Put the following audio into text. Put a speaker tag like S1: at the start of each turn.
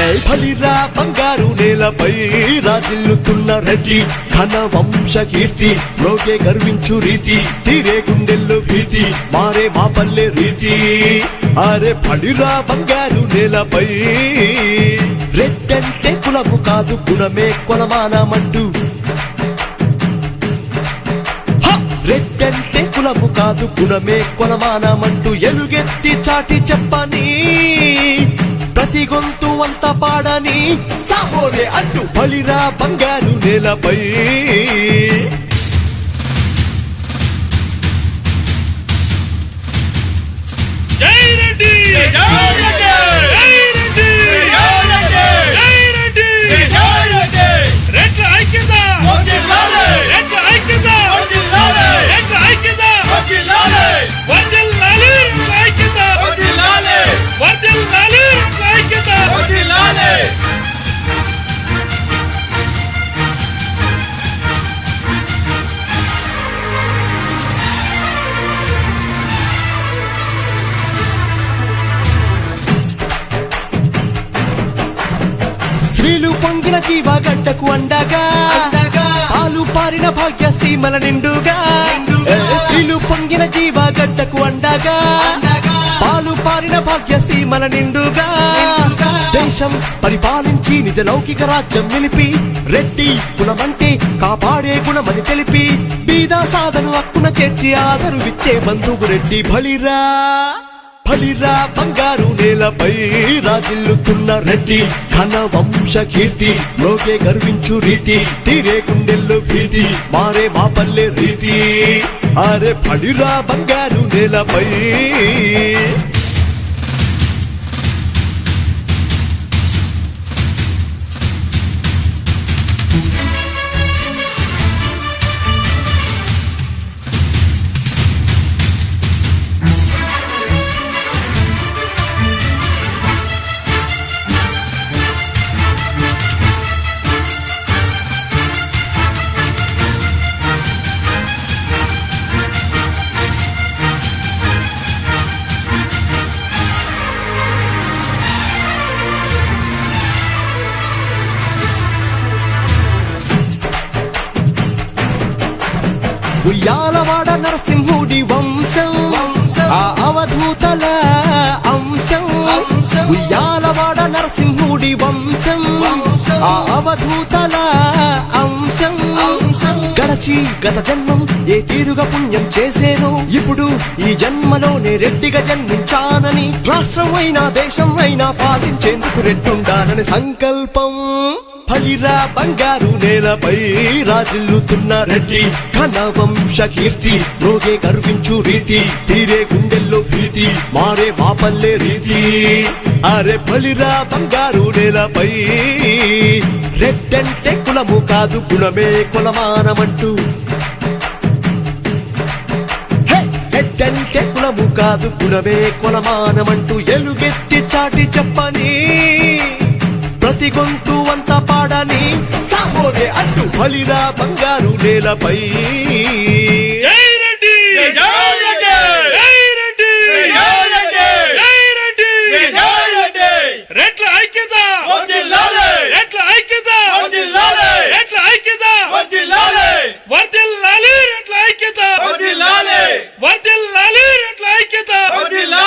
S1: బలిరా బంగారు నేలపై రాజిల్లుతున్న రెడ్డి ఘన వంశ కీర్తి లోకే గర్వించు రీతి తీరే గుండెల్లో భీతి మారే మా పల్లె రీతి అరే బలిరా బంగారు నేలపై రెడ్డంటే కులము కాదు గుణమే కొలమానమంటూ రెడ్డంటే కులము కాదు గుణమే కొలమానమంటూ ఎలుగెత్తి చాటి చెప్పని ప్రతి గొంతు అంత పాడని సాహోరే అంటూ బలిరా బంగారు నేలపై
S2: జై రెడ్డి జై రెడ్డి జై రెడ్డి జై రెడ్డి జై రెడ్డి రెడ్డి ఐక్యత వర్ధిల్లాలి రెడ్డి ఐక్యత వర్ధిల్లాలి రెడ్డి ఐక్యత వర్ధిల్లాలి వర్ధిల్లాలి ఐక్యత వర్ధిల్లాలి వర్ధిల్లాలి ఐక్యత వర్ధిల్లాలి
S1: స్త్రీలు పొంగిన జీవగడ్డకు అండగా పాలు పారిన భాగ్య సీమల నిండుగా స్త్రీలు పొంగిన జీవగడ్డకు అండగా పాలు పారిన భాగ్య సీమల నిండుగా దేశం పరిపాలించి నిజ లౌకిక రాజ్యం నిలిపి రెడ్డి కులమంటే కాపాడే గుణమని తెలిపి బీదా సాధను హక్కున చేర్చి ఆదరు ఇచ్చే బంధువు రెడ్డి బలిరా బలిరా బంగారు నేలపై రాజిల్లుతున్న రెడ్డి ఘన వంశ కీర్తి లోకే గర్వించు రీతి తీరే గుండెల్లో భీతి మారే మా పల్లె రీతి అరే బలిరా బంగారు నేలపై ఉయ్యాలవాడ నరసింహుడి వంశం ఆ అవధూతల అంశం ఉయ్యాలవాడ నరసింహుడి వంశం ఆ అవధూతల అంశం గడచి గత జన్మం ఏ తీరుగా పుణ్యం చేసేను ఇప్పుడు ఈ జన్మలోనే రెడ్డిగా జన్మించానని రాష్ట్రం అయినా దేశం అయినా పాలించేందుకు రెడ్డుండాలని సంకల్పం బలిరా బంగారు నేలపై రాజిల్లుతున్న రెడ్డి ఘన వంశ కీర్తి లోకే గర్వించు రీతి తీరే గుండెల్లో భీతి మారే మా పల్లె రీతి అరే బలిరా బంగారు నేలపై రెడ్డంటే కులము కాదు గుణమే కులమానమంటూ రెడ్డంటే కులము కాదు గుణమే కొలమానమంటూ ఎలుగెత్తి చాటి చెప్పని ప్రతి గొంతు అంత పాడని సాహోరే అంటూ బలిరా బంగారు నేలపై
S2: జై రెడ్డి జై రెడ్డి